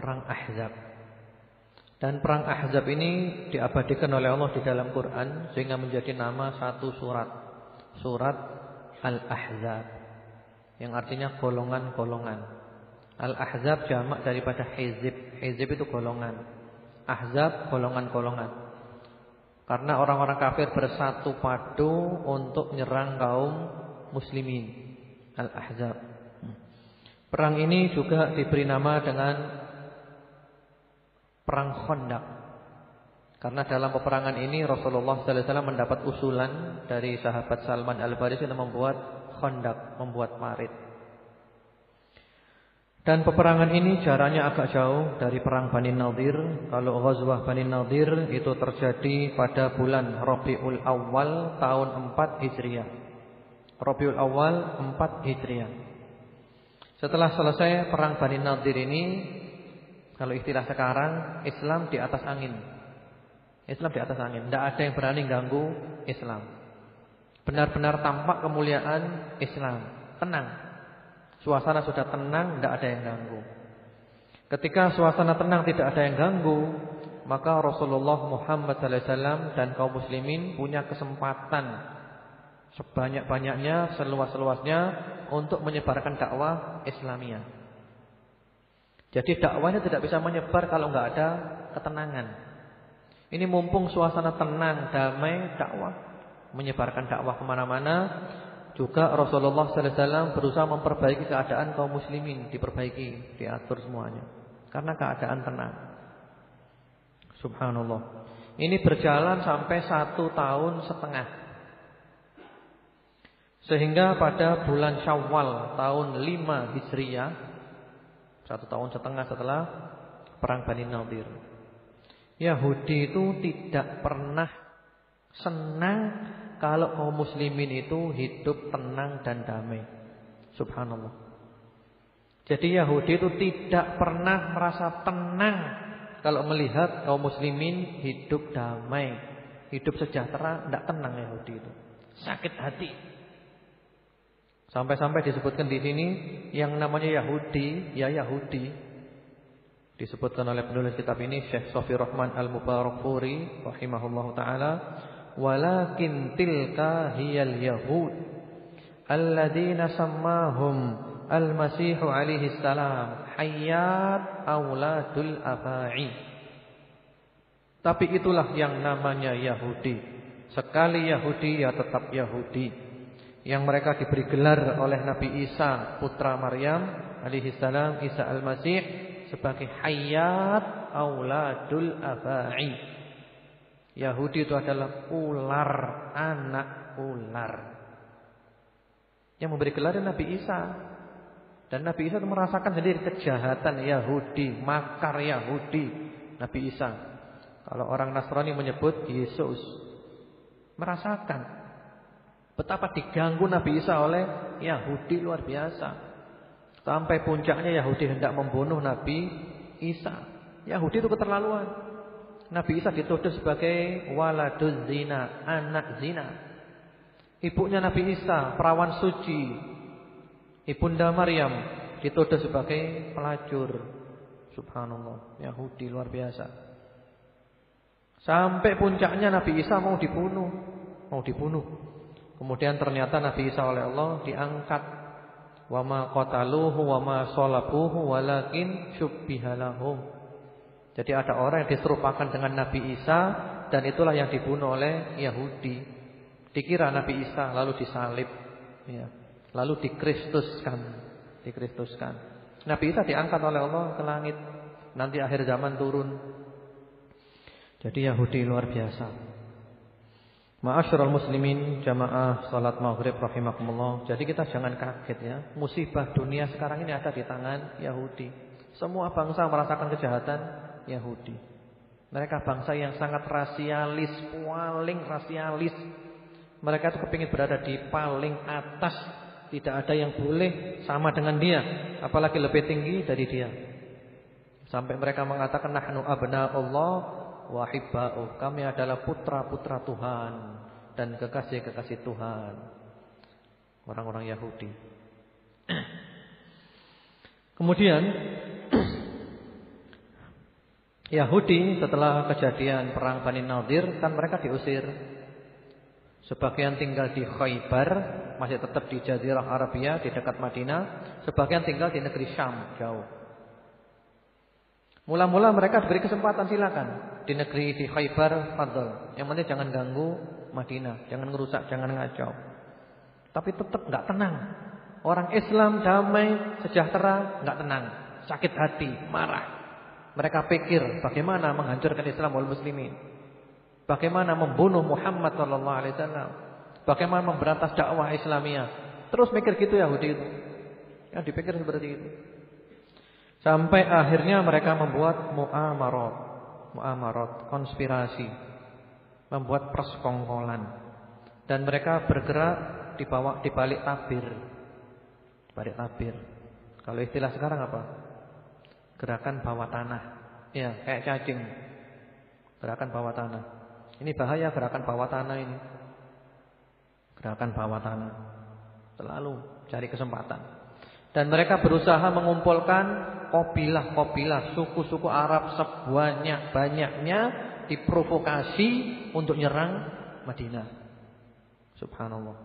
perang Ahzab. Dan perang Ahzab ini diabadikan oleh Allah di dalam Quran sehingga menjadi nama satu surat, surat Al-Ahzab, yang artinya golongan-golongan. Al-Ahzab jamak daripada hizib. Hizib itu golongan, Ahzab golongan-golongan. Karena orang-orang kafir bersatu padu untuk menyerang kaum muslimin. Al-Ahzab. Perang ini juga diberi nama dengan Perang Khandaq. Karena dalam peperangan ini Rasulullah sallallahu alaihi wasallam mendapat usulan dari sahabat Salman Al-Farisi untuk membuat Khandaq, membuat parit. Dan peperangan ini jaraknya agak jauh dari perang Bani Nadir. Kalau Ghazwah Bani Nadir itu terjadi pada bulan Rabiul Awal tahun 4 Hijriah. Rabiul Awal 4 Hijriah. Setelah selesai perang Bani Nadir ini, kalau istilah sekarang, Islam di atas angin. Islam di atas angin, tidak ada yang berani ganggu Islam. Benar-benar tampak kemuliaan Islam. Tenang. Suasana sudah tenang, tidak ada yang ganggu. Ketika suasana tenang, tidak ada yang ganggu, maka Rasulullah Muhammad sallallahu alaihi wasallam dan kaum muslimin punya kesempatan sebanyak-banyaknya, seluas-luasnya untuk menyebarkan dakwah Islamiyah. Jadi dakwahnya tidak bisa menyebar kalau nggak ada ketenangan. Ini mumpung suasana tenang, damai, dakwah, menyebarkan dakwah kemana-mana. Juga Rasulullah sallallahu alaihi wasallam berusaha memperbaiki keadaan kaum muslimin, diperbaiki, diatur semuanya. Karena keadaan tenang. Subhanallah. Ini berjalan sampai 1,5 tahun. Sehingga pada bulan Syawal tahun 5 Hijriah, 1,5 tahun setelah perang Bani Nadir, Yahudi itu tidak pernah senang kalau kaum muslimin itu hidup tenang dan damai. Subhanallah. Jadi Yahudi itu tidak pernah merasa tenang kalau melihat kaum muslimin hidup damai, hidup sejahtera. Tidak tenang Yahudi itu. Sakit hati. Sampai-sampai disebutkan di sini yang namanya Yahudi, ya Yahudi. Disebutkan oleh penulis kitab ini Syekh Sofi Rahman Al-Mubarakfuri rahimahullahu taala, walakin tilka hiyal yahud alladzina sammahum al-masih alaihi salam hayyat auladul abai. Tapi itulah yang namanya Yahudi. Sekali Yahudi ya tetap Yahudi. Yang mereka diberi gelar oleh Nabi Isa putra Maryam alaihi salam, Isa al-Masih, sebagai hayyat auladul abai. Yahudi itu adalah ular, anak ular. Yang memberi gelar Nabi Isa. Dan Nabi Isa itu merasakan sendiri kejahatan Yahudi, makar Yahudi, Nabi Isa. Kalau orang Nasrani menyebut Yesus, merasakan betapa diganggu Nabi Isa oleh Yahudi, luar biasa. Sampai puncaknya Yahudi hendak membunuh Nabi Isa. Yahudi itu keterlaluan. Nabi Isa dituduh sebagai waladuz zina, anak zina. Ibunya Nabi Isa perawan suci, Ibunda Maryam, dituduh sebagai pelacur. Subhanallah, Yahudi luar biasa. Sampai puncaknya Nabi Isa mau dibunuh. Kemudian ternyata Nabi Isa oleh Allah diangkat. Wa ma qataluhu wa ma salabuhu walakin syubbiha lahum. Jadi ada orang yang diserupakan dengan Nabi Isa, dan itulah yang dibunuh oleh Yahudi. Dikira Nabi Isa lalu disalib, ya, lalu dikristuskan. Nabi Isa diangkat oleh Allah ke langit. Nanti akhir zaman turun. Jadi Yahudi luar biasa. Ma'asyiral muslimin, jamaah salat maghrib rahimakumullah. Jadi kita jangan kaget ya. Musibah dunia sekarang ini ada di tangan Yahudi. Semua bangsa merasakan kejahatan Yahudi. Mereka bangsa yang sangat rasialis, paling rasialis. Mereka itu kepingin berada di paling atas. Tidak ada yang boleh sama dengan dia, apalagi lebih tinggi dari dia. Sampai mereka mengatakan nahnu abna'ullah wa hibba'u. Kami adalah putra-putra Tuhan dan kekasih-kekasih Tuhan. Orang-orang Yahudi. Kemudian Yahudi setelah kejadian perang Bani Nadir kan mereka diusir. Sebagian tinggal di Khaybar, masih tetap di Jazirah Arabia di dekat Madinah. Sebagian tinggal di negeri Syam, jauh. Mula-mula mereka diberi kesempatan, silakan. Di negeri di Khaybar, fadl. Yang penting jangan ganggu Madinah, jangan ngerusak, jangan ngacau. Tapi tetap enggak tenang. Orang Islam damai, sejahtera, enggak tenang. Sakit hati, marah. Mereka pikir bagaimana menghancurkan Islam wal muslimin. Bagaimana membunuh Muhammad sallallahu alaihi wasallam. Bagaimana memberantas dakwah Islamiyah. Terus mikir gitu Yahudi itu. Ya dipikir seperti itu. Sampai akhirnya mereka membuat muamarat, konspirasi. Membuat persekongkolan. Dan mereka bergerak di balik tabir. Balik tabir. Kalau istilah sekarang apa? Gerakan bawah tanah. Ya, kayak cacing. Gerakan bawah tanah. Ini bahaya gerakan bawah tanah ini. Gerakan bawah tanah. Selalu cari kesempatan. Dan mereka berusaha mengumpulkan kabilah-kabilah, suku-suku Arab sebanyak-banyaknya diprovokasi untuk nyerang Madinah. Subhanallah.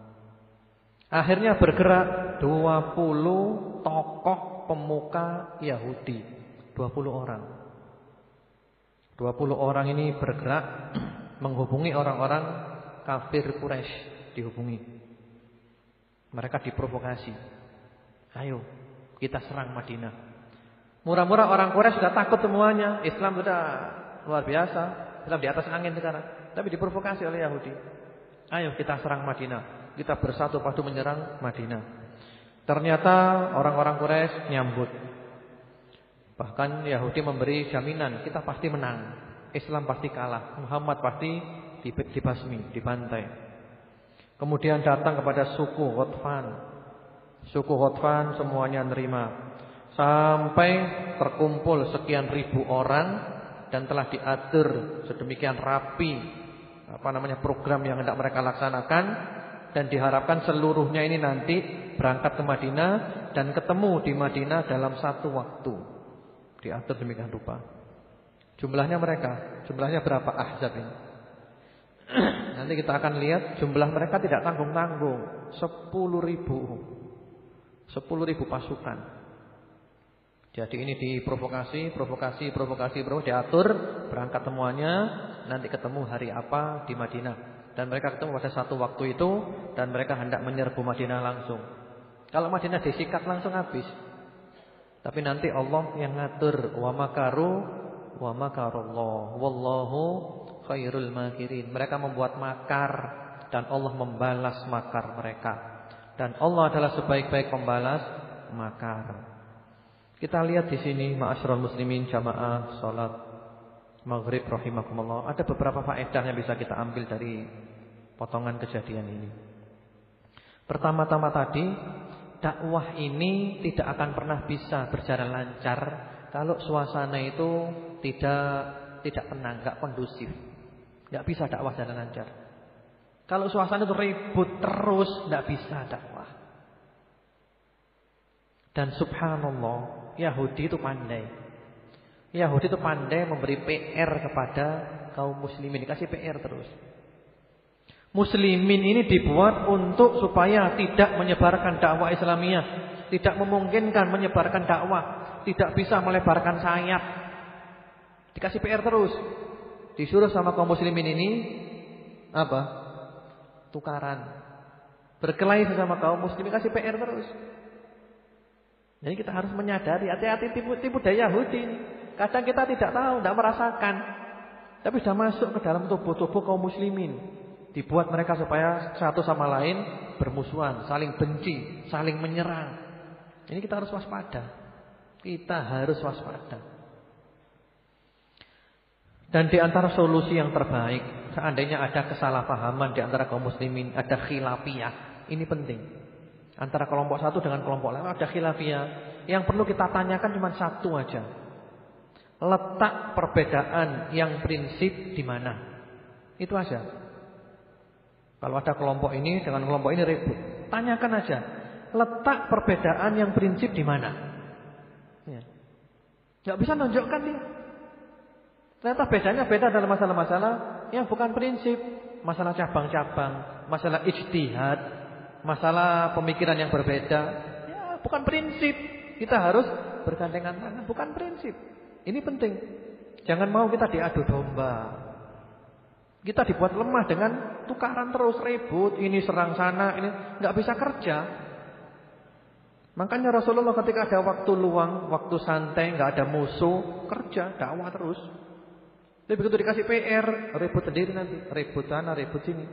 Akhirnya bergerak 20 tokoh pemuka Yahudi. 20 orang. 20 orang ini bergerak menghubungi orang-orang kafir Quraisy, dihubungi. Mereka diprovokasi. Ayo, kita serang Madinah. Murah-murah orang Quraisy sudah takut semuanya. Islam sudah luar biasa, Islam di atas angin sekarang. Tapi diprovokasi oleh Yahudi. Ayo kita serang Madinah. Kita bersatu padu menyerang Madinah. Ternyata orang-orang Quraisy nyambut. Bahkan Yahudi memberi jaminan, kita pasti menang. Islam pasti kalah, Muhammad pasti dibasmi, dibantai. Kemudian datang kepada suku Ghatfan. Suku Ghatfan semuanya nerima. Sampai terkumpul sekian ribu orang dan telah diatur sedemikian rapi program yang hendak mereka laksanakan, dan diharapkan seluruhnya ini nanti berangkat ke Madinah dan ketemu di Madinah dalam satu waktu. Diatur demikian rupa. Jumlahnya berapa Ahzab ini? Nanti kita akan lihat jumlah mereka tidak tanggung-tanggung. 10.000 pasukan. Jadi ini diprovokasi, diatur, berangkat semuanya, nanti ketemu hari apa di Madinah. Dan mereka ketemu pada satu waktu itu, dan mereka hendak menyerbu Madinah langsung. Kalau Madinah disikat langsung habis. Tapi nanti Allah yang ngatur, wa makaru wa makarullah wallahu khairul makirin. Mereka membuat makar dan Allah membalas makar mereka. Dan Allah adalah sebaik-baik pembalas makar. Kita lihat di sini ma'asyiral muslimin jamaah salat maghrib rahimakumullah. Ada beberapa faedah yang bisa kita ambil dari potongan kejadian ini. Pertama-tama tadi, dakwah ini tidak akan pernah bisa berjalan lancar kalau suasana itu tidak tenang, enggak kondusif. Enggak bisa dakwah jalan lancar. Kalau suasana itu ribut terus, enggak bisa dakwah. Dan subhanallah, Yahudi itu pandai. Yahudi itu pandai memberi PR kepada kaum muslimin, dikasih PR terus. Muslimin ini dibuat untuk supaya tidak menyebarkan dakwah Islamiyah, tidak memungkinkan menyebarkan dakwah, tidak bisa melebarkan sayap. Dikasih PR terus. Disuruh sama kaum muslimin ini apa? Tukaran. Berkelahi sama kaum muslimin, kasih PR terus. Jadi kita harus menyadari, hati-hati tipu daya Yahudi ini. Kadang kita tidak tahu, tidak merasakan, tapi sudah masuk ke dalam tubuh-tubuh kaum muslimin. Dibuat mereka supaya satu sama lain bermusuhan, saling benci, saling menyerang. Ini kita harus waspada. Kita harus waspada. Dan di antara solusi yang terbaik, seandainya ada kesalahpahaman di antara kaum muslimin, ada khilafiyah, ini penting. Antara kelompok satu dengan kelompok lain ada khilafiyah. Yang perlu kita tanyakan cuma satu aja. Letak perbedaan yang prinsip di mana? Itu aja. Kalau ada kelompok ini dengan kelompok ini ribut, tanyakan aja. Letak perbedaan yang prinsip di mana? Ya. Gak bisa nunjukkan dia. Ternyata bedanya beda dalam masalah-masalah yang bukan prinsip. Masalah cabang-cabang, masalah ijtihad, masalah pemikiran yang berbeda. Ya, bukan prinsip. Kita harus bergandengan tangan, bukan prinsip. Ini penting. Jangan mau kita diadu domba. Kita dibuat lemah dengan tukaran terus, ribut, ini serang sana, ini nggak bisa kerja. Makanya Rasulullah ketika ada waktu luang, waktu santai, nggak ada musuh, kerja, dakwah terus. Jadi begitu dikasih PR, ribut sendiri nanti, ribut sana, ribut sini.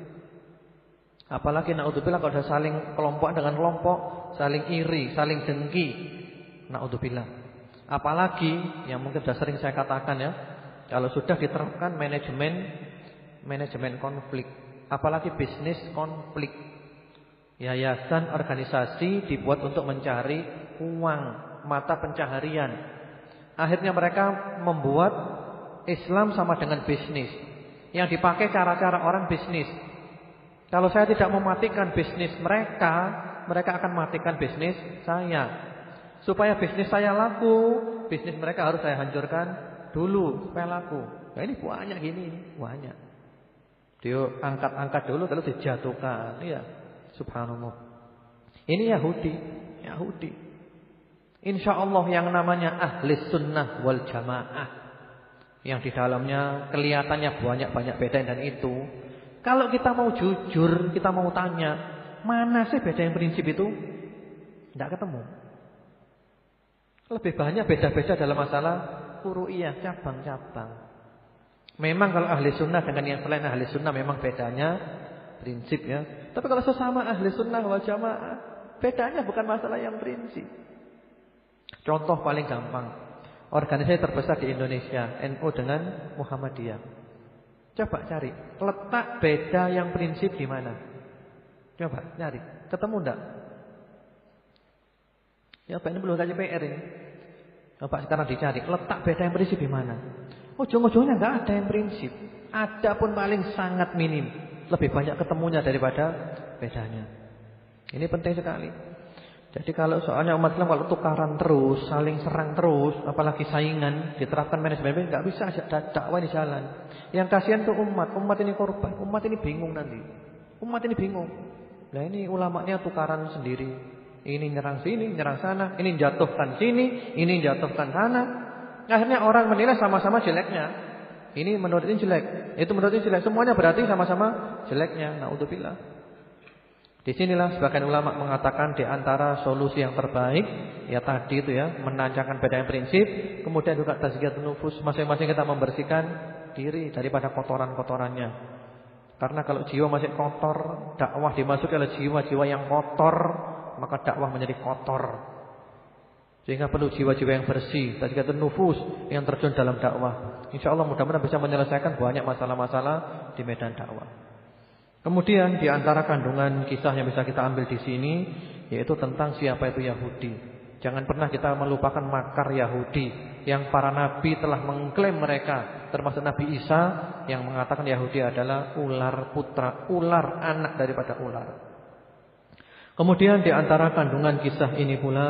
Apalagi naudzubillah kalau ada saling kelompok dengan kelompok, saling iri, saling dengki. Naudzubillah. Apalagi yang mungkin sudah sering saya katakan ya, kalau sudah diterapkan manajemen konflik, apalagi bisnis konflik. Yayasan, organisasi dibuat untuk mencari uang, mata pencaharian. Akhirnya mereka membuat Islam sama dengan bisnis. Yang dipakai cara-cara orang bisnis. Kalau saya tidak mematikan bisnis mereka, mereka akan matikan bisnis saya. Supaya bisnis saya laku, bisnis mereka harus saya hancurkan dulu supaya laku. Nah ini banyak gini, banyak. Dia angkat-angkat dulu lalu dijatuhkan. Iya, subhanallah. Ini Yahudi. Insyaallah yang namanya ahli sunnah wal jamaah, yang di dalamnya kelihatannya banyak beda dan itu. Kalau kita mau jujur, kita mau tanya, mana sih beda yang prinsip itu? Tidak ketemu. Lebih banyak beda-beda dalam masalah furu'iyah, cabang-cabang. Memang kalau ahli sunnah dengan yang selain ahli sunnah memang bedanya prinsip ya. Tapi kalau sesama ahli sunnah wal jamaah, bedanya bukan masalah yang prinsip. Contoh paling gampang, organisasi terbesar di Indonesia, NU dengan Muhammadiyah. Coba cari letak beda yang prinsip di mana? Coba cari, ketemu enggak? Ya Pak, ini belum kasih PR ini. Coba sekarang dicari letak beda yang prinsip di mana? Ujung-ujungnya enggak ada yang prinsip. Ada pun paling sangat minim. Lebih banyak ketemunya daripada bedanya. Ini penting sekali. Jadi kalau soalnya umat Islam kalau tukaran terus, saling serang terus, apalagi saingan, diterapkan manajemen enggak bisa dakwah ini jalan. Yang kasihan tuh umat ini korban, umat ini bingung nanti. Umat ini bingung. Nah ini ulamanya tukaran sendiri. Ini nyerang sini, nyerang sana, ini jatuhkan sini, ini jatuhkan sana. Akhirnya orang menilai sama-sama jeleknya. Ini menurut ini jelek, itu menurut ini jelek. Semuanya berarti sama-sama jeleknya. Naudzubillah. Di sinilah sebagian ulama mengatakan di antara solusi yang terbaik ya tadi itu ya, menancapkan beda yang prinsip, kemudian juga tazkiyatun nufus, masing-masing kita membersihkan diri daripada kotoran-kotorannya. Karena kalau jiwa masih kotor, dakwah dimasuki oleh jiwa-jiwa yang kotor, maka dakwah menjadi kotor. Sehingga perlu jiwa-jiwa yang bersih, tazkiyatun nufus yang terjun dalam dakwah. Insyaallah mudah-mudahan bisa menyelesaikan banyak masalah-masalah di medan dakwah. Kemudian di antara kandungan kisah yang bisa kita ambil di sini yaitu tentang siapa itu Yahudi. Jangan pernah kita melupakan makar Yahudi yang para nabi telah mengklaim mereka, termasuk Nabi Isa yang mengatakan Yahudi adalah ular putra, ular anak daripada ular. Kemudian di antara kandungan kisah ini pula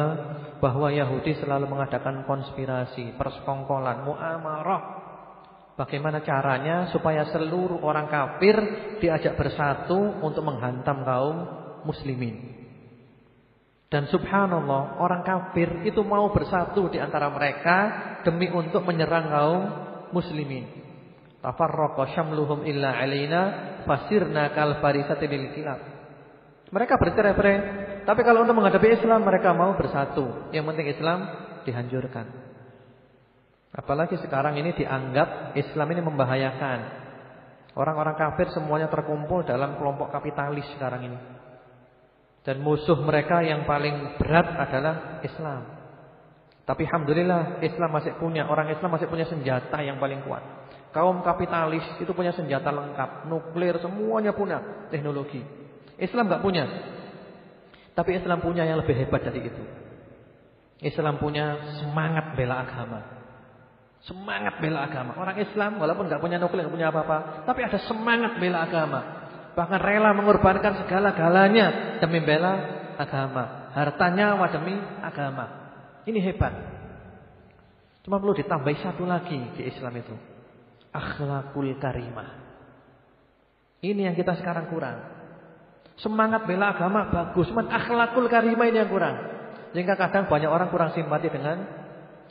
bahwa Yahudi selalu mengadakan konspirasi, persekongkolan, muamarah. Bagaimana caranya supaya seluruh orang kafir diajak bersatu untuk menghantam kaum muslimin. Dan subhanallah, orang kafir itu mau bersatu di antara mereka demi untuk menyerang kaum muslimin. Tafarraqa syamluhum illa alaina fasirna kal farisati lil kilab. Mereka bercerai-berai, tapi kalau untuk menghadapi Islam mereka mau bersatu. Yang penting Islam dihancurkan. Apalagi sekarang ini dianggap Islam ini membahayakan. Orang-orang kafir semuanya terkumpul dalam kelompok kapitalis sekarang ini. Dan musuh mereka yang paling berat adalah Islam. Tapi alhamdulillah Islam masih punya, orang Islam masih punya senjata yang paling kuat. Kaum kapitalis itu punya senjata lengkap, nuklir semuanya punah, teknologi. Islam enggak punya. Tapi Islam punya yang lebih hebat dari itu. Islam punya semangat bela agama. Semangat bela agama. Orang Islam walaupun enggak punya nuklir, enggak punya apa-apa, tapi ada semangat bela agama. Bahkan rela mengorbankan segala-galanya demi bela agama. Harta nyawa demi agama. Ini hebat. Cuma perlu ditambah satu lagi di Islam itu. Akhlakul karimah. Ini yang kita sekarang kurang. Semangat bela agama bagus, cuman akhlakul karimah ini yang kurang. Sehingga kadang banyak orang kurang simpati dengan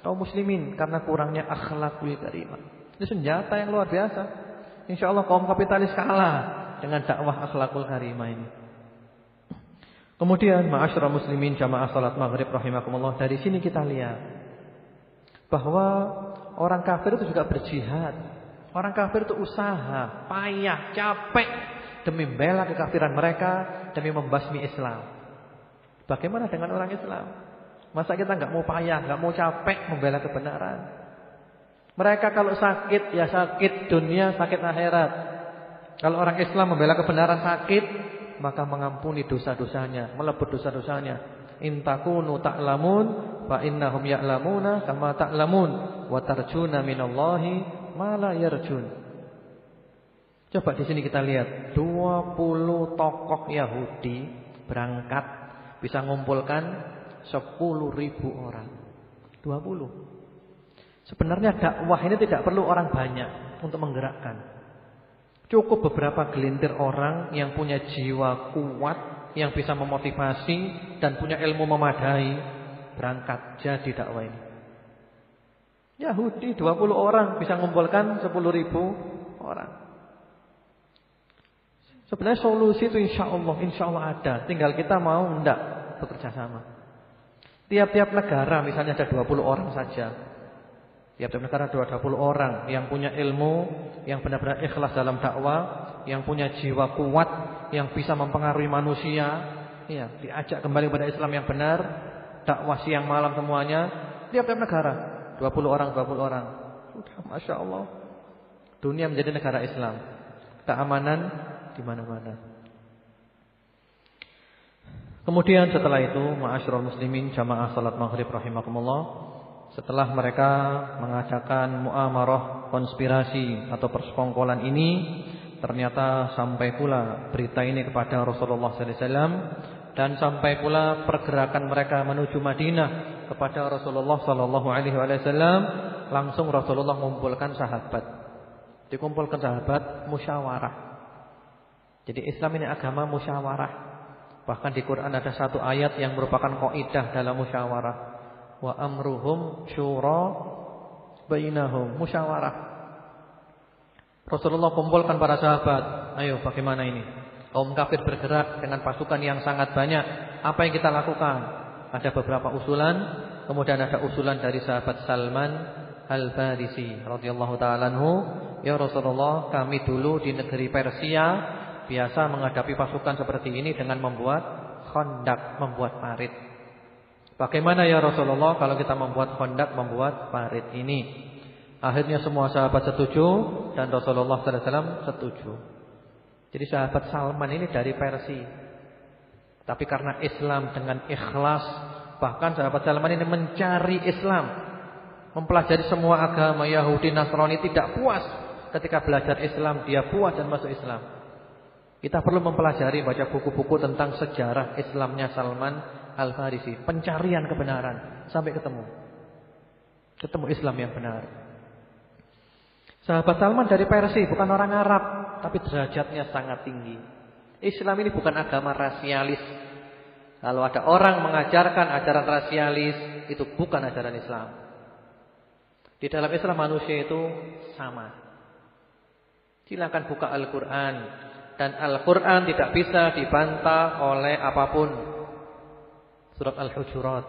kaum muslimin karena kurangnya akhlakul karimah. Ini senjata yang luar biasa. Insyaallah kaum kapitalis kalah dengan dakwah akhlakul karimah ini. Kemudian ma'asyiral muslimin jamaah salat maghrib rahimakumullah, dari sini kita lihat bahwa orang kafir itu juga berjihad. Orang kafir itu usaha, payah, capek demi membela kekafiran mereka, demi membasmi Islam. Bagaimana dengan orang Islam? Masa kita enggak mau payah, enggak mau capek membela kebenaran? Mereka kalau sakit ya sakit dunia, sakit akhirat. Kalau orang Islam membela kebenaran sakit, maka mengampuni dosa-dosanya, melebur dosa-dosanya. In takunu ta'lamun fa innahum ya'lamuna kama ta'lamun wa tarjuna minallahi ma la yarjun. Coba di sini kita lihat 20 tokoh Yahudi berangkat bisa mengumpulkan 10.000 orang. 20. Sebenarnya dakwah ini tidak perlu orang banyak untuk menggerakkan. Cukup beberapa gelintir orang yang punya jiwa kuat, yang bisa memotivasi dan punya ilmu memadai, berangkat jadi dakwah ini. Yahudi 20 orang bisa mengumpulkan 10.000 orang. Sebenarnya solusi itu insya Allah ada. Tinggal kita mau enggak bekerja sama. Tiap-tiap negara misalnya ada 20 orang saja. Tiap-tiap negara ada 20 orang yang punya ilmu, yang benar-benar ikhlas dalam dakwah, yang punya jiwa kuat, yang bisa mempengaruhi manusia, ya, diajak kembali kepada Islam yang benar, dakwah siang malam semuanya. Tiap-tiap negara 20 orang. Sudah, masya Allah. Dunia menjadi negara Islam. Keamanan di mana-mana. Kemudian setelah itu, ma'asyiral muslimin jamaah salat maghrib rahimakumullah, setelah mereka mengadakan muamarah konspirasi atau persekongkolan ini, ternyata sampai pula berita ini kepada Rasulullah sallallahu alaihi wasallam, dan sampai pula pergerakan mereka menuju Madinah kepada Rasulullah sallallahu alaihi wasallam. Langsung Rasulullah mengumpulkan sahabat. Dikumpulkan sahabat, musyawarah. Jadi Islam ini agama musyawarah. Bahkan di Quran ada satu ayat yang merupakan kaidah dalam musyawarah. Wa amruhum syura bainahum, musyawarah. Rasulullah kumpulkan para sahabat. Ayo bagaimana ini? Kaum kafir bergerak dengan pasukan yang sangat banyak. Apa yang kita lakukan? Ada beberapa usulan. Kemudian ada usulan dari sahabat Salman Al-Farisi radhiyallahu ta'ala anhu. Ya Rasulullah, kami dulu di negeri Persia biasa menghadapi pasukan seperti ini dengan membuat khandak, membuat parit. Bagaimana ya Rasulullah kalau kita membuat khandak, membuat parit ini? Akhirnya semua sahabat setuju dan Rasulullah sallallahu alaihi wasallam setuju. Jadi sahabat Salman ini dari Persia. Tapi karena Islam dengan ikhlas, bahkan sahabat Salman ini mencari Islam, mempelajari semua agama Yahudi, Nasrani, tidak puas ketika belajar Islam, dia puas dan masuk Islam. Kita perlu mempelajari, baca buku-buku tentang sejarah Islamnya Salman Al-Farisi, pencarian kebenaran sampai ketemu Islam yang benar. Sahabat Salman dari Persia, bukan orang Arab, tapi derajatnya sangat tinggi. Islam ini bukan agama rasialis. Kalau ada orang mengajarkan ajaran rasialis, itu bukan ajaran Islam. Di dalam Islam manusia itu sama. Silakan buka Al-Quran, dan Al-Quran tidak bisa dibantah oleh apapun. Surat Al-Hujurat,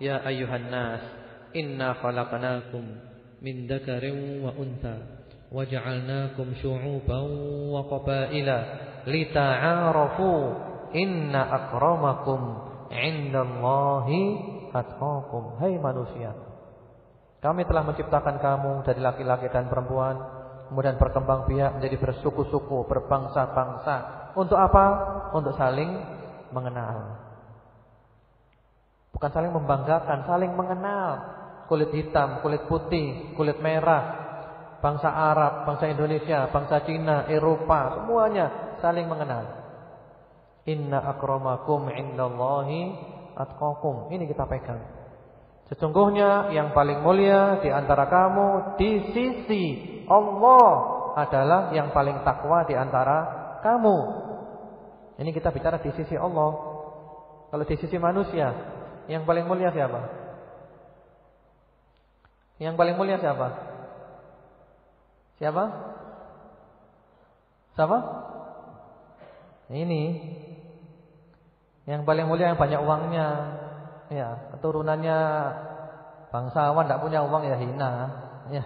ya ayyuhan nas, inna khalaqnakum min dzakarin wa untha waja'alnakum syu'uban wa qabaila lita'arafu inna akramakum 'indallahi atqakum. Hai manusia, kami telah menciptakan kamu dari laki-laki dan perempuan, kemudian berkembang biak menjadi bersuku-suku, berbangsa-bangsa. Untuk apa? Untuk saling mengenal. Bukan saling membanggakan, saling mengenal. Kulit hitam, kulit putih, kulit merah, bangsa Arab, bangsa Indonesia, bangsa Cina, Eropa, semuanya saling mengenal. Inna akramakum indallahi atqakum. Ini kita pegang. Sesungguhnya yang paling mulia di antara kamu di sisi Allah adalah yang paling takwa di antara kamu. Ini kita bicara di sisi Allah. Kalau di sisi manusia, yang paling mulia siapa? Yang paling mulia siapa? Siapa? Siapa? Ini. Yang paling mulia yang banyak uangnya. Ya, keturunannya bangsawan tidak punya uang ya hina. Ya,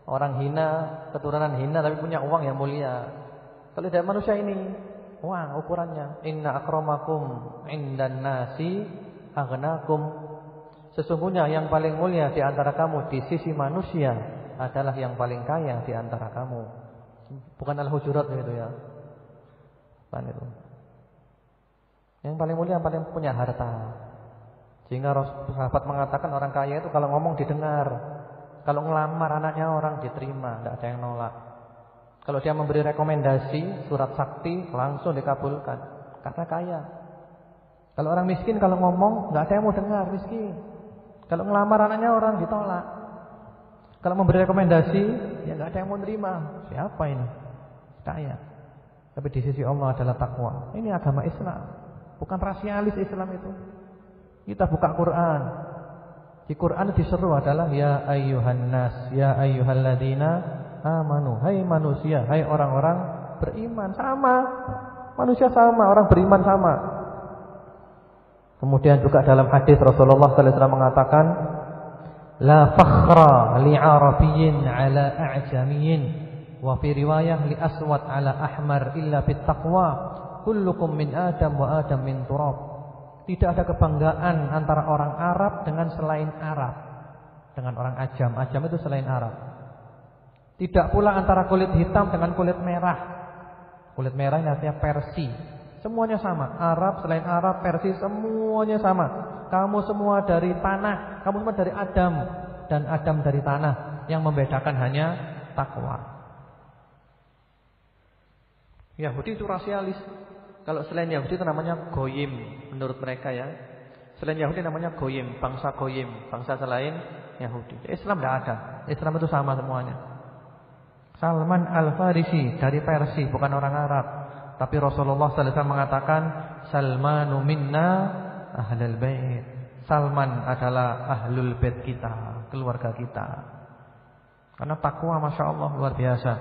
orang hina, keturunan hina tapi punya uang ya mulia. Kalau dari manusia ini, wah ukurannya. Inna akramakum indan nasi aghnakum. Sesungguhnya yang paling mulia di antara kamu di sisi manusia adalah yang paling kaya di antara kamu. Bukan Al-Hujurat gitu ya. Bukan itu. Yang paling mulia yang paling punya harta. Sehingga sahabat mengatakan orang kaya itu kalau ngomong didengar. Kalau ngelamar anaknya orang diterima, tidak ada yang nolak. Kalau dia memberi rekomendasi surat sakti langsung dikabulkan karena kaya. Kalau orang miskin kalau ngomong tidak ada yang mau dengar, miskin. Kalau ngelamar anaknya orang ditolak. Kalau memberi rekomendasi ya tidak ada yang mau terima. Siapa ini? Kaya. Tapi di sisi Allah adalah takwa. Ini agama Islam, bukan rasialis Islam itu. Kita buka Quran. Di Quran diseru adalah ya ayyuhan nas, ya ayyuhalladzina amanu. Hai manusia, hai orang-orang beriman. Sama. Manusia sama, orang beriman sama. Kemudian juga dalam hadis Rasulullah sallallahu alaihi wasallam mengatakan la fakhra li arabiyyin ala a'jamiyyin wa fi riwayah li aswad ala ahmar illa bit taqwa. Kullukum min Adam wa Adam min turab. Tidak ada kebanggaan antara orang Arab dengan selain Arab. Dengan orang Ajam. Ajam itu selain Arab. Tidak pula antara kulit hitam dengan kulit merah. Kulit merah ini artinya Persi. Semuanya sama. Arab, selain Arab, Persi, semuanya sama. Kamu semua dari tanah. Kamu semua dari Adam. Dan Adam dari tanah. Yang membedakan hanya takwa. Yahudi itu rasialis. Kalau selain Yahudi itu namanya Goyim menurut mereka ya. Selain Yahudi namanya Goyim, bangsa Goyim, bangsa selain Yahudi. Islam tidak ada. Islam itu sama semuanya. Salman Al-Farisi dari Persia, bukan orang Arab. Tapi Rasulullah sallallahu alaihi wasallam mengatakan Salmanu minna ahlul bait. Salman adalah ahlul bait kita, keluarga kita. Karena takwa Masya Allah luar biasa.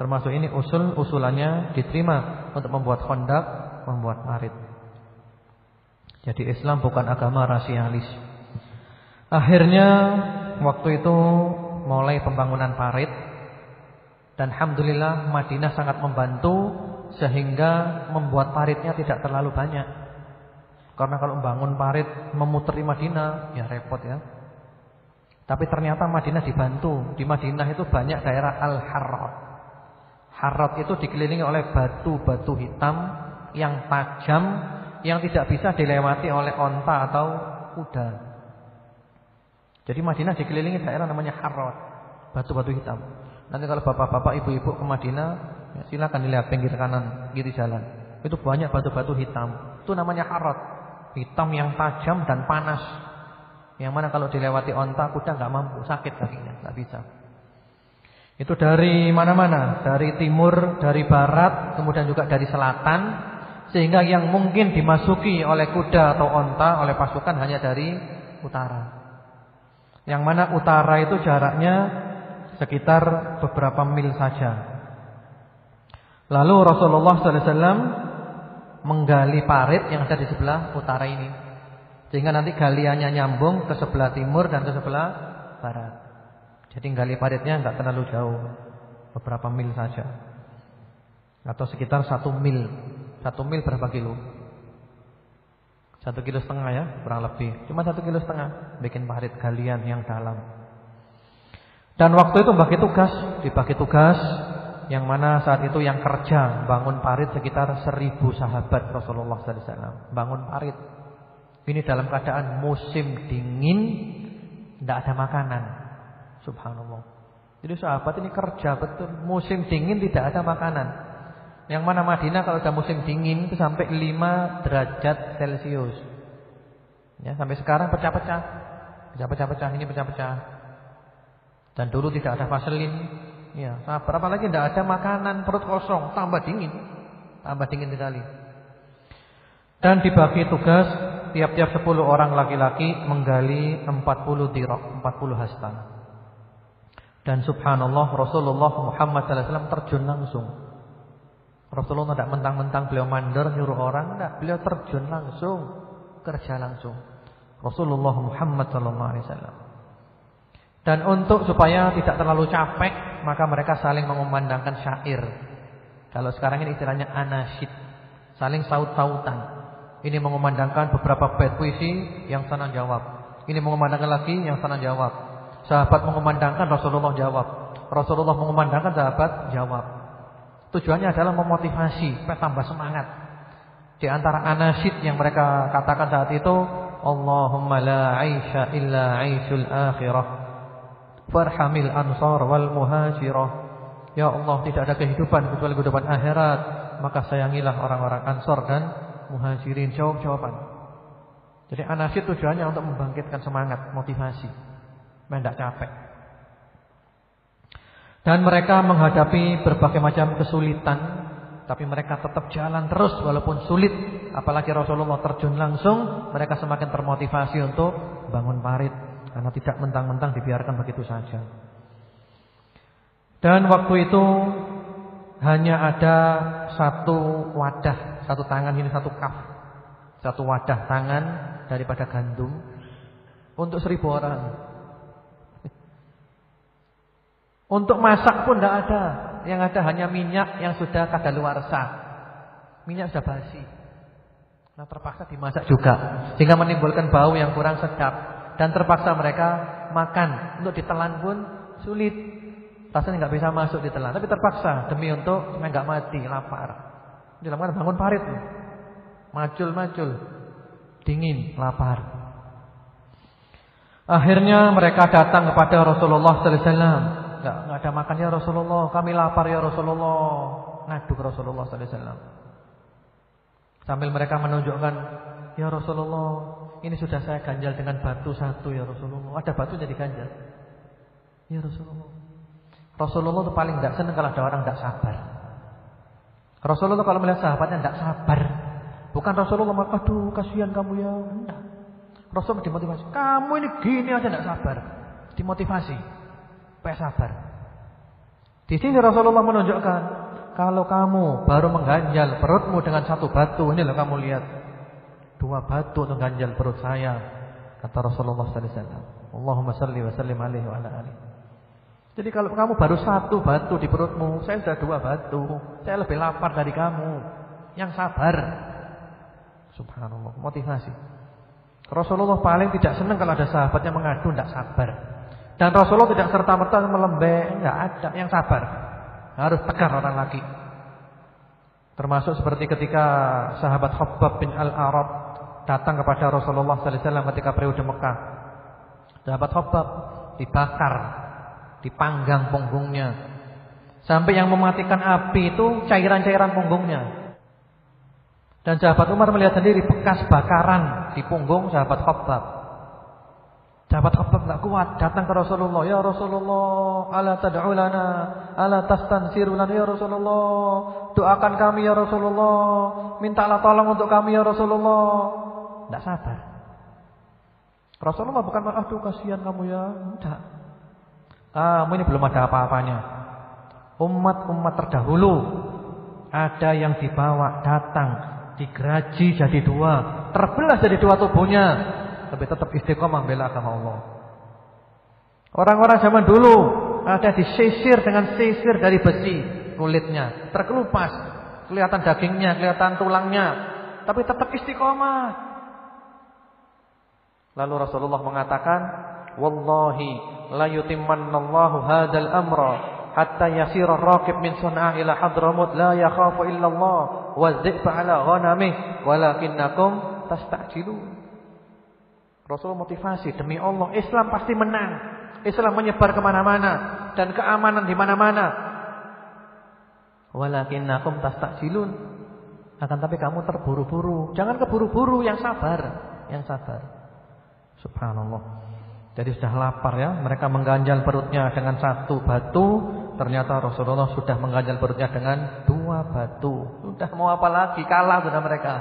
Termasuk ini usulannya diterima untuk membuat kondak, membuat parit. Jadi Islam bukan agama rasialis. Akhirnya waktu itu mulai pembangunan parit. Dan alhamdulillah Madinah sangat membantu sehingga membuat paritnya tidak terlalu banyak. Karena kalau membangun parit memuteri Madinah ya repot ya. Tapi ternyata Madinah dibantu. Di Madinah itu banyak daerah Al-Harrat. Harrat itu dikelilingi oleh batu-batu hitam yang tajam, yang tidak bisa dilewati oleh onta atau kuda. Jadi Madinah dikelilingi daerah namanya Harrat, batu-batu hitam. Nanti kalau bapak-bapak, ibu-ibu ke Madinah, ya silakan dilihat pinggir kanan, kiri jalan. Itu banyak batu-batu hitam. Itu namanya Harrat, hitam yang tajam dan panas. Yang mana kalau dilewati onta, kuda nggak mampu, sakit kakinya, nggak bisa. Itu dari mana-mana, dari timur, dari barat, kemudian juga dari selatan, sehingga yang mungkin dimasuki oleh kuda atau onta oleh pasukan hanya dari utara. Yang mana utara itu jaraknya sekitar beberapa mil saja. Lalu Rasulullah SAW menggali parit yang ada di sebelah utara ini, sehingga nanti galiannya nyambung ke sebelah timur dan ke sebelah barat. Jadi gali paritnya enggak terlalu jauh, beberapa mil saja. Atau sekitar 1 mil. 1 mil berapa kilo? 1,5 kilo ya, kurang lebih. Cuma 1,5 kilo bikin parit galian yang dalam. Dan waktu itu dibagi tugas yang mana saat itu yang kerja bangun parit sekitar 1.000 sahabat Rasulullah SAW. Bangun parit. Ini dalam keadaan musim dingin, tidak ada makanan. Subhanallah. Jadi sahabat ini kerja betul. Musim dingin tidak ada makanan. Yang mana Madinah kalau sudah musim dingin itu sampai 5 derajat Celcius. Ya, sampai sekarang pecah-pecah. pecah-pecah, ini pecah-pecah. Dan dulu tidak ada vaselin. Ya, sabar, apalagi tidak ada makanan, perut kosong, tambah dingin sekali. Dan dibagi tugas, tiap-tiap 10 orang laki-laki menggali 40 dirok, 40 hasta. Dan subhanallah, Rasulullah Muhammad SAW terjun langsung. Rasulullah tidak mentang-mentang beliau mandor nyuruh orang, tidak, beliau terjun langsung, kerja langsung. Rasulullah Muhammad SAW. Dan untuk supaya tidak terlalu capek, maka mereka saling mengumandangkan syair. Kalau sekarang ini istilahnya anasyid, saling saut-sautan. Ini mengumandangkan beberapa bait puisi, yang sana jawab. Ini mengumandangkan lagi, yang sana jawab. Sahabat mengumandangkan, Rasulullah jawab. Rasulullah mengumandangkan, sahabat jawab. Tujuannya adalah memotivasi supaya tambah semangat. Di antara anasyid yang mereka katakan saat itu, Allahumma la aisha illa aishul akhirah, farhamil ansar wal muhajirah. Ya Allah, tidak ada kehidupan kecuali kehidupan akhirat, maka sayangilah orang-orang ansar dan muhajirin. Jawab-jawaban. Jadi anasyid tujuannya untuk membangkitkan semangat, motivasi, tidak capek. Dan mereka menghadapi berbagai macam kesulitan, tapi mereka tetap jalan terus walaupun sulit. Apalagi Rasulullah terjun langsung, mereka semakin termotivasi untuk bangun parit, karena tidak mentang-mentang dibiarkan begitu saja. Dan waktu itu hanya ada satu wadah, satu tangan ini, satu kaf, satu wadah tangan daripada gandum untuk 1000 orang. Untuk masak pun tidak ada. Yang ada hanya minyak yang sudah kadaluarsa. Minyak sudah basi. Nah, terpaksa dimasak juga, sehingga menimbulkan bau yang kurang sedap. Dan terpaksa mereka makan. Untuk ditelan pun sulit. Rasanya nggak bisa masuk ditelan, tapi terpaksa demi untuk supaya nggak mati lapar. Dilakukan bangun parit. Macul-macul. Dingin, lapar. Akhirnya mereka datang kepada Rasulullah sallallahu alaihi wasallam. Enggak ada makan ya Rasulullah, kami lapar ya Rasulullah. Ngadu ke Rasulullah sallallahu alaihi wasallam. Sambil mereka menunjukkan, ya Rasulullah, ini sudah saya ganjal dengan batu satu ya Rasulullah. Ada batu jadi ganjal. Ya Rasulullah. Rasulullah itu paling tidak senang kalau ada orang tidak sabar. Rasulullah kalau melihat sahabatnya tidak sabar, bukan Rasulullah, aduh kasihan kamu ya. Enggak. Rasulullah dimotivasi. Kamu ini gini aja tidak sabar. Dimotivasi. Supaya sabar. Di sini Rasulullah menunjukkan, kalau kamu baru mengganjal perutmu dengan satu batu, ini loh kamu lihat, 2 batu untuk ganjal perut saya, kata Rasulullah sallallahu alaihi wasallam. Allahumma shalli wa sallim alaihi wa ala alihi. Jadi kalau kamu baru 1 batu di perutmu, saya sudah 2 batu. Saya lebih lapar dari kamu. Yang sabar. Subhanallah, motivasi. Rasulullah paling tidak senang kalau ada sahabatnya mengadu tidak sabar. Dan Rasulullah tidak serta-merta melembek, enggak ada, yang sabar. Harus tegar orang lagi. Termasuk seperti ketika sahabat Khabbab bin Al-Arab datang kepada Rasulullah sallallahu alaihi wasallam ketika periode Mekah. Sahabat Khabbab dibakar, dipanggang punggungnya. Sampai yang mematikan api itu cairan-cairan punggungnya. Dan sahabat Umar melihat sendiri bekas bakaran di punggung sahabat Khabbab. Sahabat Khabbab enggak kuat, datang ke Rasulullah, ya Rasulullah, ala tad'u lana, ala tastansiru lana ya Rasulullah. Doakan kami ya Rasulullah, mintalah tolong untuk kami ya Rasulullah. Enggak sabar. Rasulullah bukan aduh kasihan kamu ya, enggak. Kamu ini belum ada apa-apanya. Umat-umat terdahulu ada yang dibawa datang, digeraji jadi 2, terbelah jadi 2 tubuhnya, tapi tetap istiqomah membela agama Allah. Orang-orang zaman dulu ada disisir dengan sisir dari besi, kulitnya terkelupas, kelihatan dagingnya, kelihatan tulangnya, tapi tetap istiqomah. Lalu Rasulullah mengatakan, wallahi la yutimmannallahu hadzal amra hatta yasira ar-raqib min Sun'a ila Hadramut la yakhafu illa Allah wa dhi'ba ala ghanamih walakinnakum tasta'jilun. Rasulullah motivasi, demi Allah Islam pasti menang. Islam menyebar kemana-mana dan keamanan di mana-mana. Walakinnakum tasta'jilun. Akan tapi kamu terburu-buru. Jangan keburu-buru, yang sabar, yang sabar. Subhanallah. Jadi sudah lapar ya. Mereka mengganjal perutnya dengan 1 batu. Ternyata Rasulullah sudah mengganjal perutnya dengan 2 batu. Sudah mau apa lagi? Kalah sudah mereka.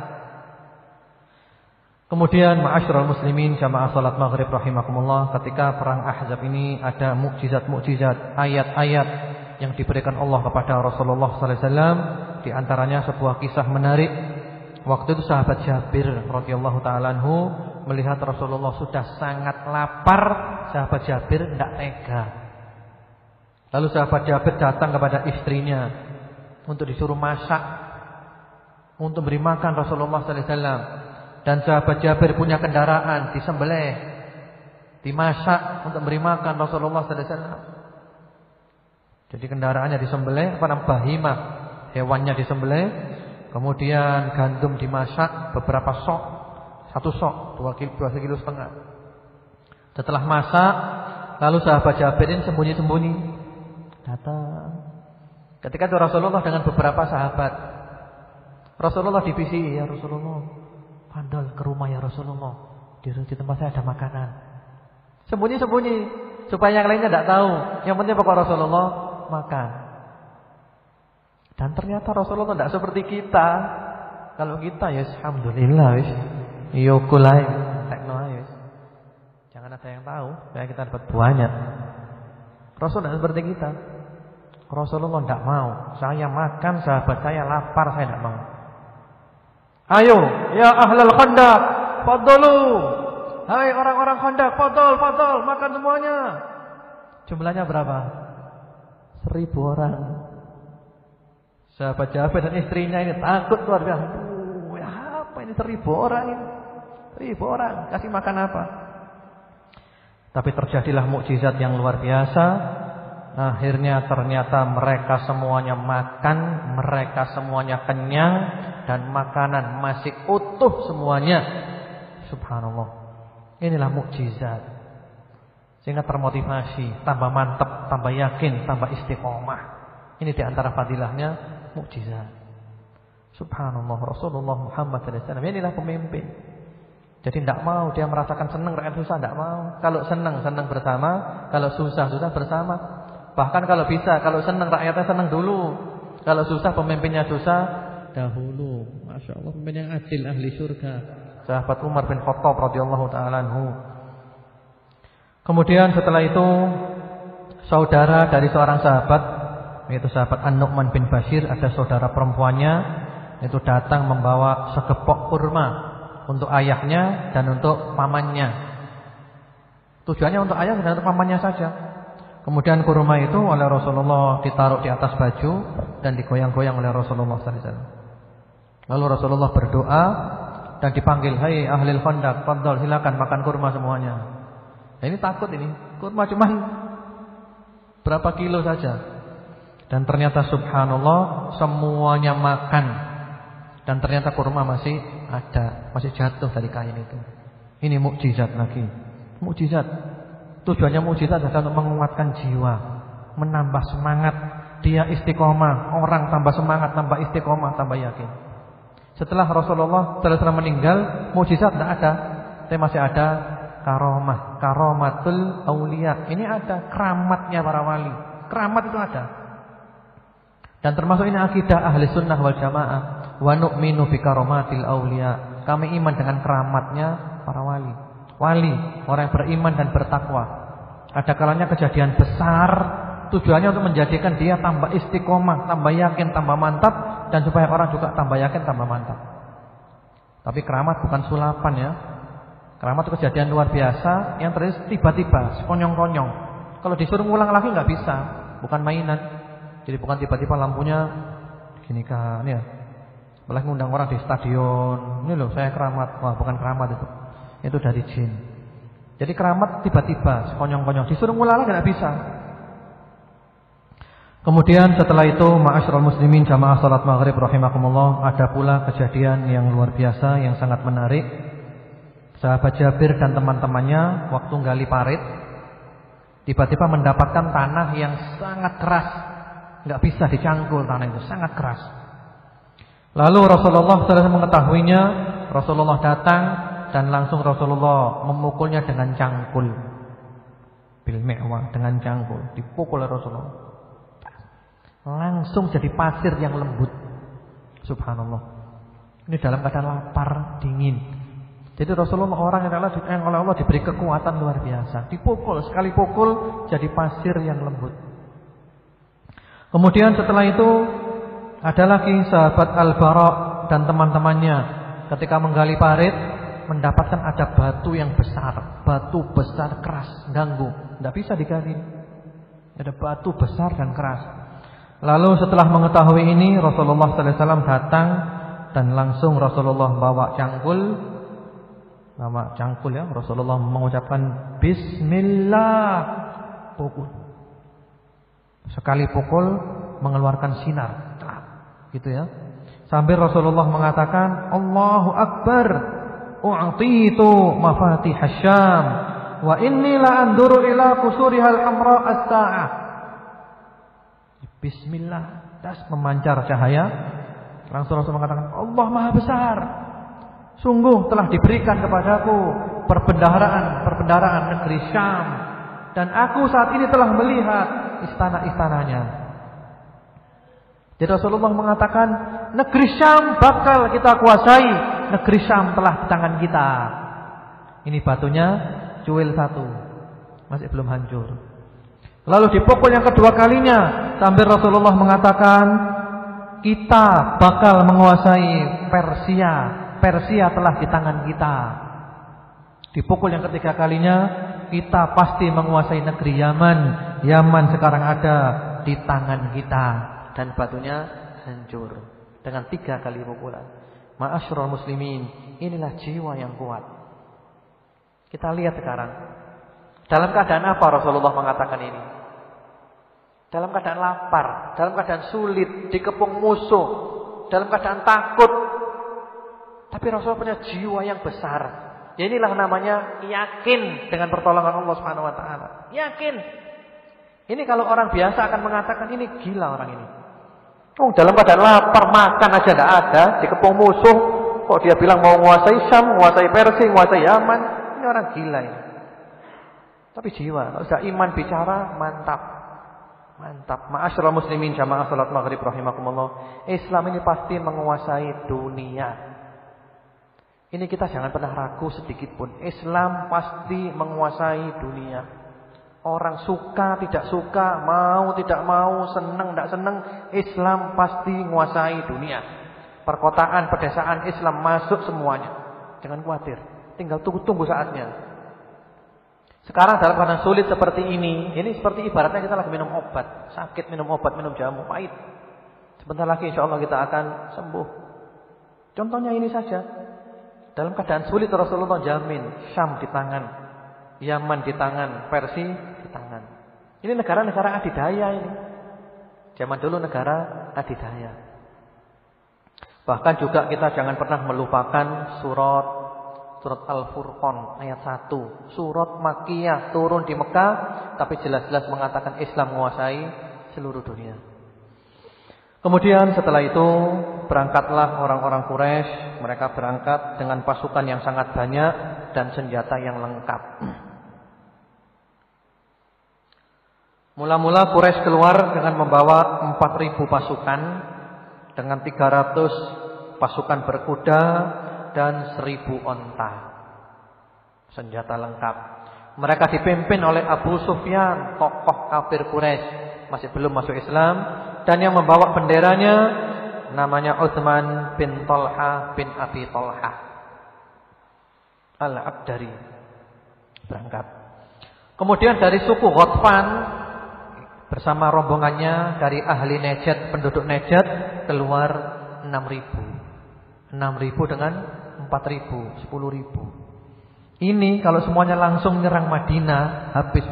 Kemudian ma'asyiral muslimin jamaah salat maghrib rahimakumullah, ketika perang Ahzab ini ada mukjizat-mukjizat, ayat-ayat yang diberikan Allah kepada Rasulullah sallallahu alaihi wasallam. Di antaranya sebuah kisah menarik. Waktu itu sahabat Jabir radhiyallahu taala anhu melihat Rasulullah sudah sangat lapar, sahabat Jabir tidak tega. Lalu sahabat Jabir datang kepada istrinya untuk disuruh masak untuk beri makan Rasulullah sallallahu alaihi wasallam. Dan sahabat Jabir punya kendaraan, disembelih, dimasak untuk beri makan Rasulullah sallallahu alaihi wasallam. Jadi kendaraannya disembelih, bahimah, hewannya disembelih, kemudian gandum dimasak beberapa sok, 1 sok, 2,5 kilo. Setelah masak, lalu sahabat Jabir ini sembunyi-sembunyi datang. Ketika itu Rasulullah dengan beberapa sahabat, Rasulullah divisi, ya Rasulullah, pandol ke rumah ya Rasulullah, di tempat saya ada makanan. Sembunyi-sembunyi supaya yang lainnya tidak tahu. Yang penting pokok Rasulullah makan. Dan ternyata Rasulullah tidak seperti kita. Kalau kita ya alhamdulillah wis yo kulai tekno ae. Jangan ada yang tahu, supaya kita dapat banyak. Rasul tidak seperti kita. Rasulullah tidak mau. Saya makan, sahabat saya lapar, saya tidak mau. Ayo, ya ahlal Khandaq, fadlu. Hai orang-orang Khandaq, fadl, makan semuanya. Jumlahnya berapa? 1000 orang. Sahabat Jabir dan istrinya ini takut luar biasa. Ya apa ini 1000 orang ini? 1000 orang, kasih makan apa? Tapi terjadilah mukjizat yang luar biasa. Akhirnya ternyata mereka semuanya makan, mereka semuanya kenyang, dan makanan masih utuh semuanya. Subhanallah. Inilah mukjizat. Sehingga termotivasi, tambah mantap, tambah yakin, tambah istiqomah. Ini di antara fadilahnya mukjizat. Subhanallah, Rasulullah Muhammad SAW. Inilah pemimpin. Jadi tidak mau dia merasakan senang rakyat susah, tidak mau. Kalau senang bersama, kalau susah bersama. Bahkan kalau bisa, kalau senang rakyatnya senang dulu, kalau susah pemimpinnya susah dahulu. Masya Allah, pemimpin yang adil, ahli surga. Sahabat Umar bin Khattab radhiyallahu taala anhu. Kemudian setelah itu saudara dari seorang sahabat, yaitu sahabat An-Nu'man bin Bashir, ada saudara perempuannya, itu datang membawa segepok kurma untuk ayahnya dan untuk pamannya. Tujuannya untuk ayah dan untuk pamannya saja. Kemudian kurma itu oleh Rasulullah ditaruh di atas baju dan digoyang-goyang oleh Rasulullah sallallahu alaihi wasallam. Lalu Rasulullah berdoa dan dipanggil, "Hai ahlil Khandaq, fadhol, silakan makan kurma semuanya." Nah, ini takut ini. Kurma cuma berapa kilo saja. Dan ternyata subhanallah semuanya makan. Dan ternyata kurma masih ada, masih jatuh dari kain itu. Ini mukjizat lagi. Mukjizat. Tujuannya mukjizat adalah untuk menguatkan jiwa, menambah semangat, dia istiqomah, orang tambah semangat, tambah istiqomah, tambah yakin. Setelah Rasulullah SAW meninggal, mukjizat tidak ada, tapi masih ada karomah, karomatul aulia. Ini ada keramatnya para wali, keramat itu ada. Dan termasuk ini akidah ahli sunnah wal jamaah. Wa nu'minu bi karomatil aulia. Kami iman dengan keramatnya para wali. Wali, orang yang beriman dan bertakwa. Ada kalanya kejadian besar, tujuannya untuk menjadikan dia tambah istiqomah, tambah yakin, tambah mantap, dan supaya orang juga tambah yakin, tambah mantap. Tapi keramat bukan sulapan ya. Keramat itu kejadian luar biasa yang terjadi tiba-tiba, sekonyong-konyong. Kalau disuruh ngulang lagi nggak bisa, bukan mainan. Jadi bukan tiba-tiba lampunya gini kan ya. Malah ngundang orang di stadion. Ini loh saya keramat. Wah, bukan keramat itu. Itu dari jin. Jadi keramat tiba-tiba, sekonyong-konyong. Disuruh ngulang lagi nggak bisa. Kemudian setelah itu ma'asyiral muslimin jamaah salat maghrib rahimakumullah, ada pula kejadian yang luar biasa yang sangat menarik. Sahabat Jabir dan teman-temannya waktu gali parit tiba-tiba mendapatkan tanah yang sangat keras, nggak bisa dicangkul, tanah itu sangat keras. Lalu Rasulullah SAW mengetahuinya. Rasulullah datang dan langsung Rasulullah memukulnya dengan cangkul. bil mi'wal, dengan cangkul, dipukul oleh Rasulullah. Langsung jadi pasir yang lembut. Subhanallah. Ini dalam keadaan lapar, dingin. Jadi Rasulullah orang yang oleh Allah diberi kekuatan luar biasa. Dipukul, sekali pukul jadi pasir yang lembut. Kemudian setelah itu ada lagi sahabat Al-Bara dan teman-temannya ketika menggali parit mendapatkan ada batu yang besar, batu besar keras, ganggu, tidak bisa digali. Ada batu besar dan keras. Lalu setelah mengetahui ini Rasulullah sallallahu alaihi wasallam datang dan langsung Rasulullah bawa cangkul ya. Rasulullah mengucapkan bismillah, pukul. Sekali pukul mengeluarkan sinar, gitu ya. Sambil Rasulullah mengatakan Allahu Akbar, u'titu mafatih Syam wa inni la anduru ila qusurihal hamra as-sa'ah. Bismillah, das memancar cahaya. Langsung Rasul mengatakan Allah Maha Besar, sungguh telah diberikan kepadaku perbendaharaan negeri Syam, dan aku saat ini telah melihat istana-istananya. Jadi Rasulullah mengatakan negeri Syam bakal kita kuasai, negeri Syam telah di tangan kita. Ini batunya cuil satu, masih belum hancur. Lalu dipukul yang kedua kalinya sambil Rasulullah mengatakan kita bakal menguasai Persia, Persia telah di tangan kita. Dipukul yang ketiga kalinya kita pasti menguasai negeri Yaman, Yaman sekarang ada di tangan kita. Dan batunya hancur dengan 3 kali pukulan. Ma'asyiral muslimin, inilah jiwa yang kuat. Kita lihat sekarang, dalam keadaan apa Rasulullah mengatakan ini? Dalam keadaan lapar, dalam keadaan sulit, dikepung musuh, dalam keadaan takut. Tapi Rasulullah punya jiwa yang besar. Ya inilah namanya yakin dengan pertolongan Allah Subhanahu wa taala. Yakin. Ini kalau orang biasa akan mengatakan ini gila orang ini. Oh, dalam keadaan lapar, makan aja tidak ada, dikepung musuh, kok dia bilang mau menguasai Syam, menguasai Persia, menguasai Yaman. Ini orang gila ini. Tapi jiwa, kalau sudah iman bicara, mantap. Mantap. Ma'asyiral muslimin jamaah salat maghrib rahimakumullah. Islam ini pasti menguasai dunia. Ini kita jangan pernah ragu sedikit pun. Islam pasti menguasai dunia. Orang suka tidak suka, mau tidak mau, senang tidak senang, Islam pasti menguasai dunia. Perkotaan, pedesaan Islam masuk semuanya. Jangan khawatir. Tinggal tunggu saatnya. Sekarang dalam keadaan sulit seperti ini seperti ibaratnya kita lagi minum obat. Sakit minum obat, minum jamu, pahit. Sebentar lagi insyaAllah kita akan sembuh. Contohnya ini saja. Dalam keadaan sulit Rasulullah jamin Syam di tangan, Yaman di tangan, Persia di tangan. Ini negara-negara adidaya ini. Zaman dulu negara adidaya. Bahkan juga kita jangan pernah melupakan surat Al-Furqan ayat 1. Surat Makkiyah turun di Mekah, tapi jelas-jelas mengatakan Islam menguasai seluruh dunia. Kemudian setelah itu berangkatlah orang-orang Quraisy. Mereka berangkat dengan pasukan yang sangat banyak dan senjata yang lengkap. Mula-mula Quraisy keluar dengan membawa 4.000 pasukan, dengan 300 pasukan berkuda dan 1.000 onta. Senjata lengkap. Mereka dipimpin oleh Abu Sufyan, tokoh kafir Quraisy, masih belum masuk Islam, dan yang membawa benderanya namanya Utsman bin Talha bin Abi Talha Al-Abdari. Berangkat. Kemudian dari suku Ghatfan bersama rombongannya dari ahli Najd, penduduk Najd, keluar 6.000 dengan 4.000, 10.000. Ini kalau semuanya langsung nyerang Madinah, habis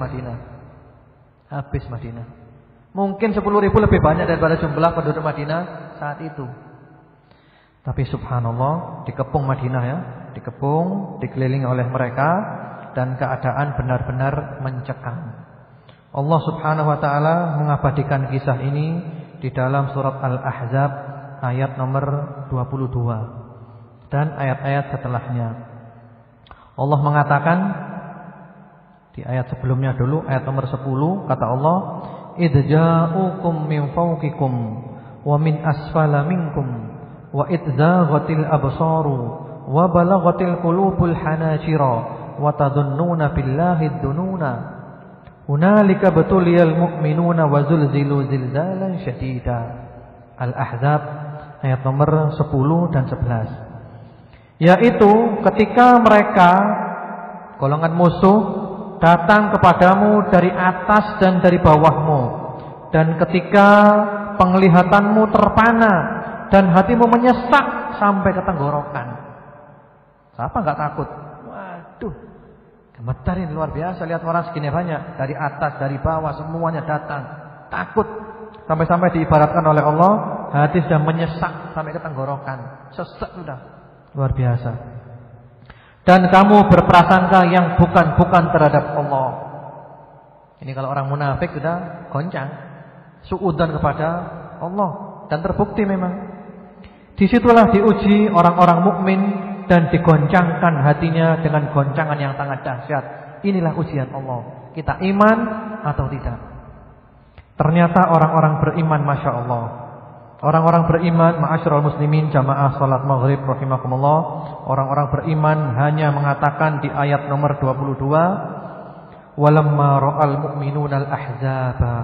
Madinah. Mungkin 10.000 lebih banyak daripada jumlah penduduk Madinah saat itu. Tapi subhanallah, dikepung Madinah ya, dikepung, dikelilingi oleh mereka, dan keadaan benar-benar mencekam. Allah Subhanahu wa taala mengabadikan kisah ini di dalam surat Al-Ahzab ayat nomor 22 dan ayat-ayat setelahnya. Allah mengatakan Di ayat sebelumnya dulu, ayat nomor 10, kata Allah, "Idz ja'ukum min fawqikum wa min asfala minkum wa idz zaghatil absaru wa balaghatil qulubul hanajira wa tadhunnuna billahi dzununa hunalika batuliyal mu'minuna wa zulzilu zilzalan syadida." Al-Ahzab ayat nomor 10 dan 11. Yaitu ketika mereka golongan musuh datang kepadamu dari atas dan dari bawahmu, dan ketika penglihatanmu terpana dan hatimu menyesak sampai ke tenggorokan. Siapa enggak takut? Waduh, gemetarin luar biasa lihat orang segini banyak, dari atas dari bawah semuanya datang. Takut sampai-sampai diibaratkan oleh Allah, hati sudah menyesak sampai ke tenggorokan, sesak sudah, luar biasa. Dan kamu berprasangka yang bukan-bukan terhadap Allah. Ini kalau orang munafik sudah goncang, suudzon kepada Allah, dan terbukti memang. Disitulah diuji orang-orang mukmin dan digoncangkan hatinya dengan goncangan yang sangat dahsyat. Inilah ujian Allah. Kita iman atau tidak. Ternyata orang-orang beriman, Masya Allah, orang-orang beriman, ma'asyiral muslimin jamaah salat maghrib rahimakumullah, orang-orang beriman hanya mengatakan di ayat nomor 22, "Walamma ra'al mu'minuna al-ahzaba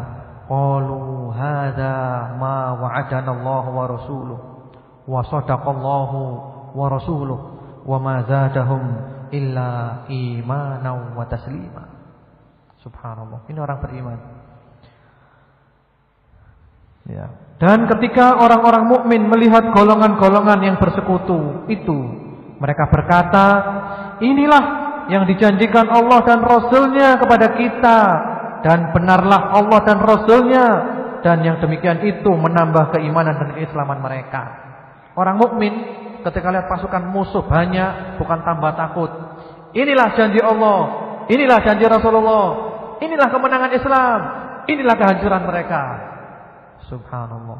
qalu hadza ma wa'adana Allah wa rasuluhu wa sadaqallahu wa rasuluhu wa ma zadahum illa imanan wa taslima." Subhanallah, ini orang beriman. Ya. Dan ketika orang-orang mukmin melihat golongan-golongan yang bersekutu itu, mereka berkata, inilah yang dijanjikan Allah dan Rasul-Nya kepada kita, dan benarlah Allah dan Rasul-Nya, dan yang demikian itu menambah keimanan dan keislaman mereka. Orang mukmin ketika lihat pasukan musuh banyak, bukan tambah takut. Inilah janji Allah, inilah janji Rasulullah, inilah kemenangan Islam, inilah kehancuran mereka. Subhanallah.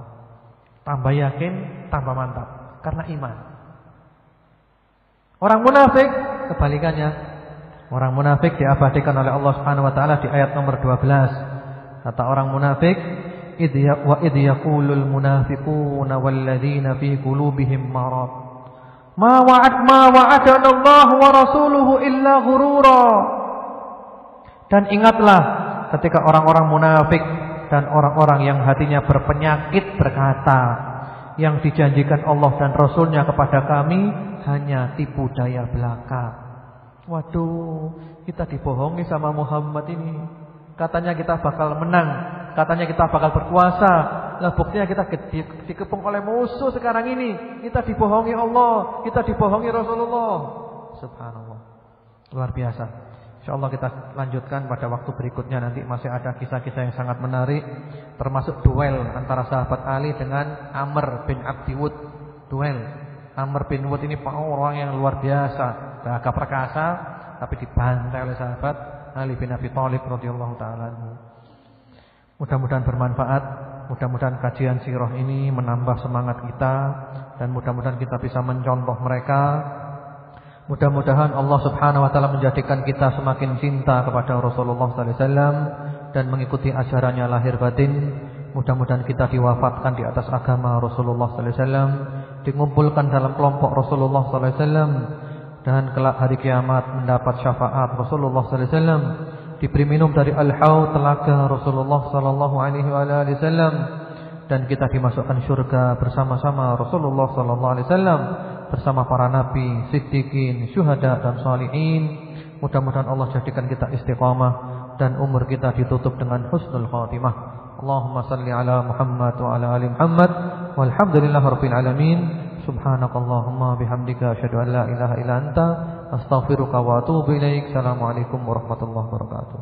Tambah yakin, tambah mantap karena iman. Orang munafik kebalikannya. Orang munafik diabadikan oleh Allah Subhanahu wa taala di ayat nomor 12. Kata orang munafik, idh yaqulul munafiquna walladzina fi qulubihim marad ma wa'adana Allah wa rasuluhu illa ghurura. Dan ingatlah ketika orang-orang munafik dan orang-orang yang hatinya berpenyakit berkata, yang dijanjikan Allah dan Rasulnya kepada kami hanya tipu daya belaka. Waduh, kita dibohongi sama Muhammad ini. Katanya kita bakal menang, katanya kita bakal berkuasa. Lah buktinya kita dikepung oleh musuh sekarang ini. Kita dibohongi Allah, kita dibohongi Rasulullah. Subhanallah, luar biasa. InsyaAllah kita lanjutkan pada waktu berikutnya. Nanti masih ada kisah-kisah yang sangat menarik, termasuk duel antara sahabat Ali dengan Amr bin Abdi Wud. Duel. Amr bin Wud ini orang yang luar biasa, gagah perkasa, tapi dibantai oleh sahabat Ali bin Abi Thalib radhiyallahu taala anhu. Mudah-mudahan bermanfaat. Mudah-mudahan kajian sirah ini menambah semangat kita, dan mudah-mudahan kita bisa mencontoh mereka. Mudah-mudahan Allah Subhanahu wa taala menjadikan kita semakin cinta kepada Rasulullah sallallahu alaihi wasallam dan mengikuti ajarannya lahir batin. Mudah-mudahan kita diwafatkan di atas agama Rasulullah sallallahu alaihi wasallam, dikumpulkan dalam kelompok Rasulullah sallallahu alaihi wasallam, dan kelak hari kiamat mendapat syafaat Rasulullah sallallahu alaihi wasallam, diberi minum dari al-haud telaga Rasulullah sallallahu alaihi wasallam, dan kita dimasukkan surga bersama-sama Rasulullah sallallahu alaihi wasallam, bersama para nabi, siddiqin, syuhada dan salihin. Mudah-mudahan Allah jadikan kita istiqamah dan umur kita ditutup dengan husnul khatimah. Allahumma salli ala Muhammad wa ala ali Muhammad walhamdulillahirabbil alamin. Subhanakallahumma bihamdika asyhadu an la ilaha illa anta astaghfiruka wa atubu ilaik. Assalamualaikum warahmatullahi wabarakatuh.